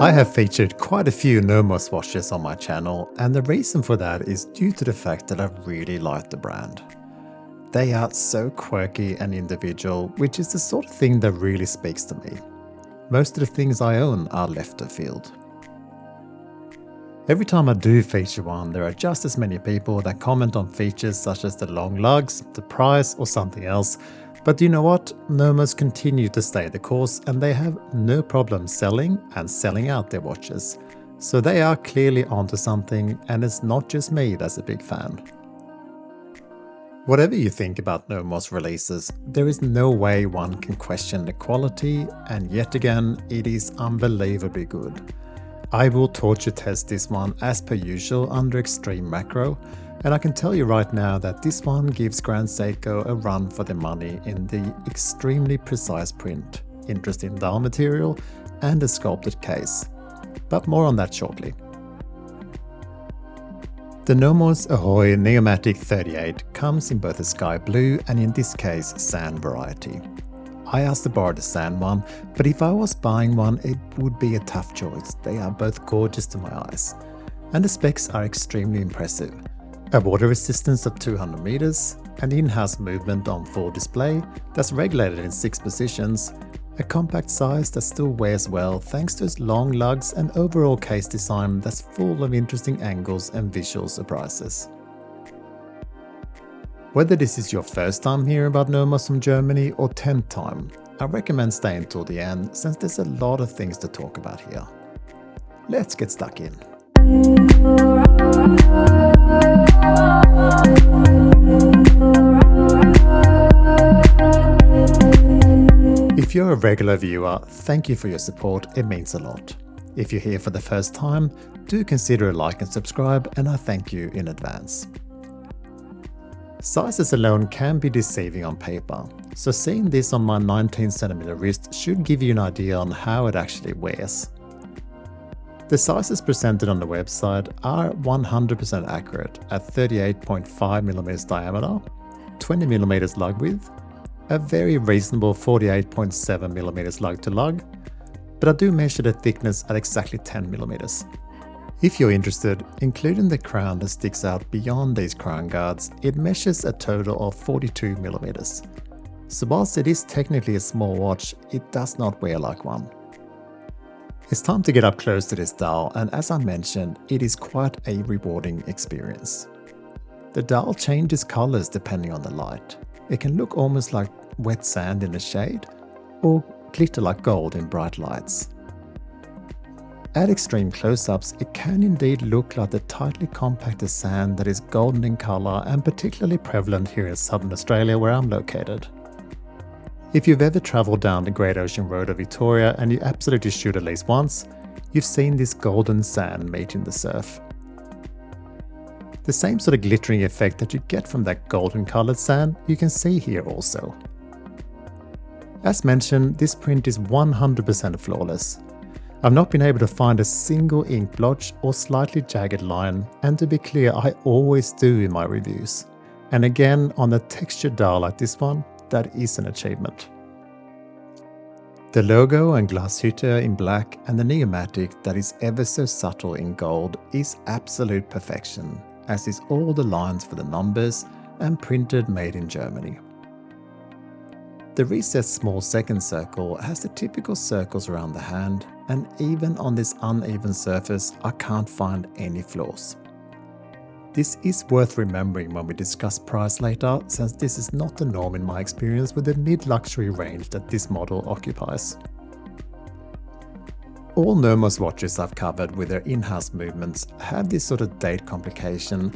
I have featured quite a few Nomos watches on my channel, and the reason for that is due to the fact that I really like the brand. They are so quirky and individual, which is the sort of thing that really speaks to me. Most of the things I own are left of field. Every time I do feature one, there are just as many people that comment on features such as the long lugs, the price or something else. But you know what? Nomos continue to stay the course and they have no problem selling and selling out their watches. So they are clearly onto something, and it's not just me that's a big fan. Whatever you think about Nomos releases, there is no way one can question the quality, and yet again, it is unbelievably good. I will torture test this one as per usual under extreme macro, and I can tell you right now that this one gives Grand Seiko a run for their money in the extremely precise print, interesting dial material, and a sculpted case. But more on that shortly. The Nomos Ahoy Neomatic 38 comes in both a sky blue and in this case sand variety. I asked to borrow the sand one, but if I was buying one it would be a tough choice. They are both gorgeous to my eyes. And the specs are extremely impressive. A water resistance of 200 meters, an in-house movement on full display that's regulated in 6 positions, a compact size that still wears well thanks to its long lugs and overall case design that's full of interesting angles and visual surprises. Whether this is your first time hearing about Nomos from Germany or 10th time, I recommend staying till the end since there's a lot of things to talk about here. Let's get stuck in. If you're a regular viewer, thank you for your support, it means a lot. If you're here for the first time, do consider a like and subscribe, and I thank you in advance. Sizes alone can be deceiving on paper, so seeing this on my 19cm wrist should give you an idea on how it actually wears. The sizes presented on the website are 100% accurate at 38.5mm diameter, 20mm lug width, a very reasonable 48.7mm lug to lug, but I do measure the thickness at exactly 10mm. If you're interested, including the crown that sticks out beyond these crown guards, it measures a total of 42mm. So whilst it is technically a small watch, it does not wear like one. It's time to get up close to this dial, and as I mentioned, it is quite a rewarding experience. The dial changes colors depending on the light. It can look almost like wet sand in the shade, or glitter like gold in bright lights. At extreme close-ups, it can indeed look like the tightly compacted sand that is golden in color and particularly prevalent here in southern Australia where I'm located. If you've ever travelled down the Great Ocean Road of Victoria, and you absolutely should at least once, you've seen this golden sand meet in the surf. The same sort of glittering effect that you get from that golden coloured sand you can see here also. As mentioned, this print is 100% flawless. I've not been able to find a single ink blotch or slightly jagged line, and to be clear, I always do in my reviews. And again, on a textured dial like this one, that is an achievement. The logo and Glashütte in black and the Neomatic that is ever so subtle in gold is absolute perfection, as is all the lines for the numbers and printed made in Germany. The recessed small second circle has the typical circles around the hand, and even on this uneven surface I can't find any flaws. This is worth remembering when we discuss price later, since this is not the norm in my experience with the mid-luxury range that this model occupies. All Nomos watches I've covered with their in-house movements have this sort of date complication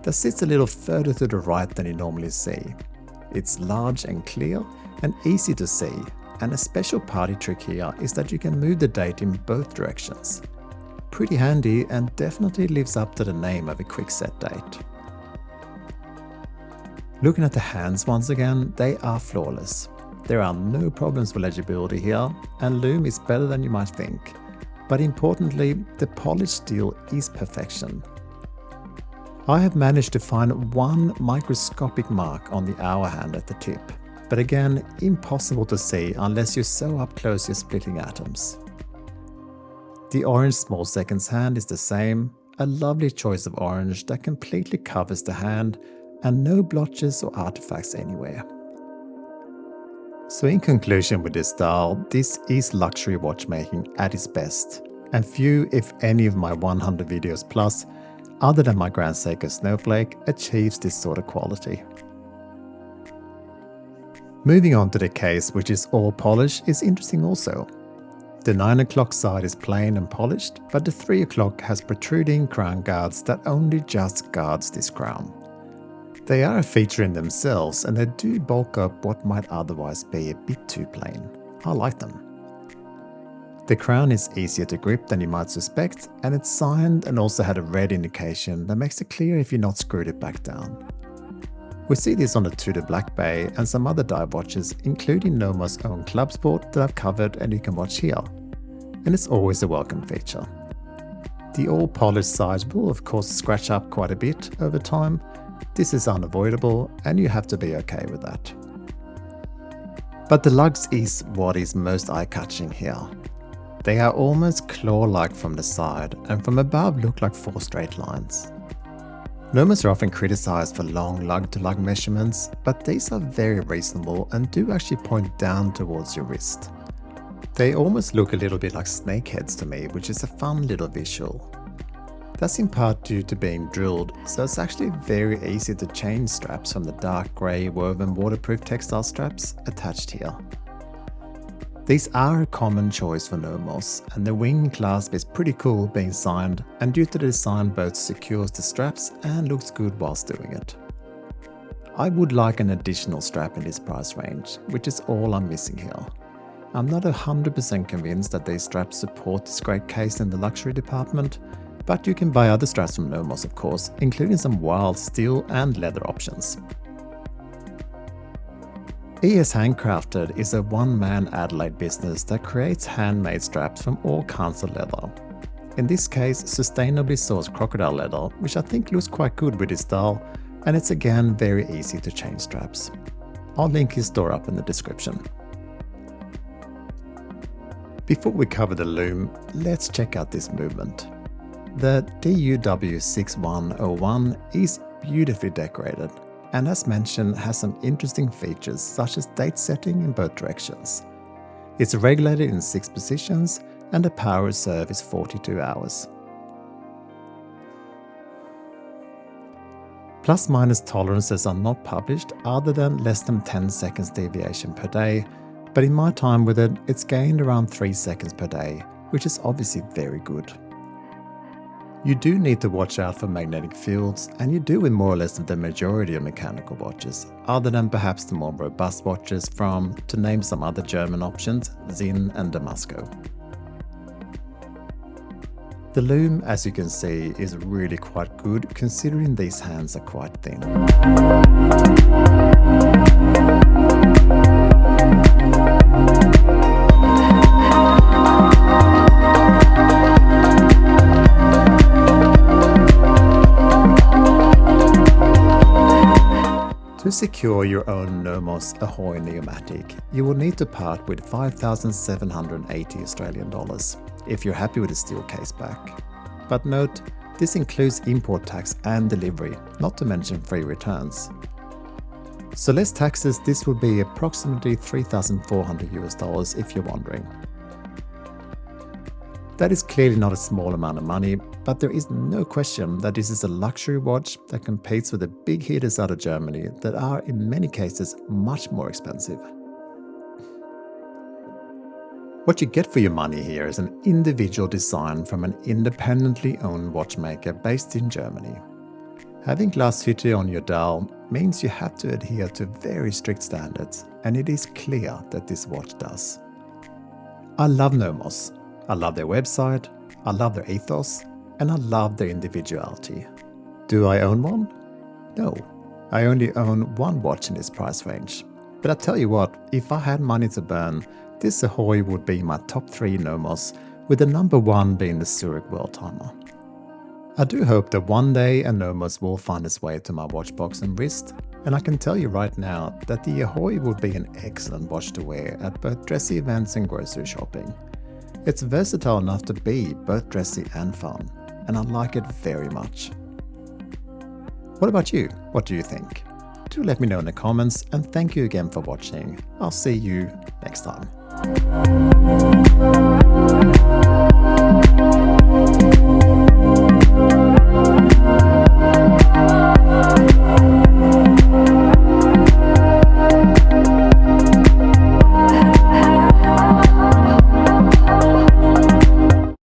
that sits a little further to the right than you normally see. It's large and clear and easy to see, and a special party trick here is that you can move the date in both directions. Pretty handy and definitely lives up to the name of a quick set date. Looking at the hands once again, they are flawless. There are no problems with legibility here, and lume is better than you might think. But importantly, the polished steel is perfection. I have managed to find one microscopic mark on the hour hand at the tip, but again, impossible to see unless you're so up close you're splitting atoms. The orange small seconds hand is the same, a lovely choice of orange that completely covers the hand and no blotches or artifacts anywhere. So in conclusion with this style, this is luxury watchmaking at its best, and few if any of my 100 videos plus, other than my Grand Seiko Snowflake, achieves this sort of quality. Moving on to the case, which is all polished, is interesting also. The 9 o'clock side is plain and polished, but the 3 o'clock has protruding crown guards that only just guards this crown. They are a feature in themselves and they do bulk up what might otherwise be a bit too plain. I like them. The crown is easier to grip than you might suspect, and it's signed and also had a red indication that makes it clear if you're not screwed it back down. We see this on the Tudor Black Bay and some other dive watches, including Nomos' own Club Sport that I've covered and you can watch here. And it's always a welcome feature. The all polished sides will of course scratch up quite a bit over time. This is unavoidable and you have to be okay with that. But the lugs is what is most eye-catching here. They are almost claw-like from the side and from above look like 4 straight lines. Nomos are often criticized for long lug-to-lug measurements, but these are very reasonable and do actually point down towards your wrist. They almost look a little bit like snake heads to me, which is a fun little visual. That's in part due to being drilled, so it's actually very easy to change straps from the dark grey woven waterproof textile straps attached here. These are a common choice for Nomos, and the wing clasp is pretty cool being signed, and due to the design both secures the straps and looks good whilst doing it. I would like an additional strap in this price range, which is all I'm missing here. I'm not 100% convinced that these straps support this great case in the luxury department, but you can buy other straps from Nomos of course, including some wild steel and leather options. ES Handcrafted is a one-man Adelaide business that creates handmade straps from all kinds of leather. In this case, sustainably sourced crocodile leather, which I think looks quite good with this style, and it's again very easy to change straps. I'll link his store up in the description. Before we cover the loom, let's check out this movement. The DUW6101 is beautifully decorated, and as mentioned has some interesting features such as date setting in both directions. It's regulated in 6 positions and the power reserve is 42 hours. Plus minus tolerances are not published other than less than 10 seconds deviation per day, but in my time with it, it's gained around 3 seconds per day, which is obviously very good. You do need to watch out for magnetic fields, and you do in more or less of the majority of mechanical watches, other than perhaps the more robust watches from, to name some other German options, Sinn and Damasco. The loom, as you can see, is really quite good considering these hands are quite thin. To secure your own Nomos Ahoy Neomatic, you will need to part with 5,780 Australian dollars if you're happy with the steel case back. But note, this includes import tax and delivery, not to mention free returns. So less taxes, this will be approximately $3,400 if you're wondering. That is clearly not a small amount of money, but there is no question that this is a luxury watch that competes with the big hitters out of Germany that are in many cases much more expensive. What you get for your money here is an individual design from an independently owned watchmaker based in Germany. Having glass fitter on your dial means you have to adhere to very strict standards, and it is clear that this watch does. I love Nomos. I love their website, I love their ethos, and I love their individuality. Do I own one? No, I only own one watch in this price range. But I tell you what, if I had money to burn, this Ahoy would be my top 3 Nomos, with the number 1 being the Zurich World Timer. I do hope that one day a Nomos will find its way to my watch box and wrist, and I can tell you right now that the Ahoy would be an excellent watch to wear at both dressy events and grocery shopping. It's versatile enough to be both dressy and fun, and I like it very much. What about you? What do you think? Do let me know in the comments, and thank you again for watching. I'll see you next time.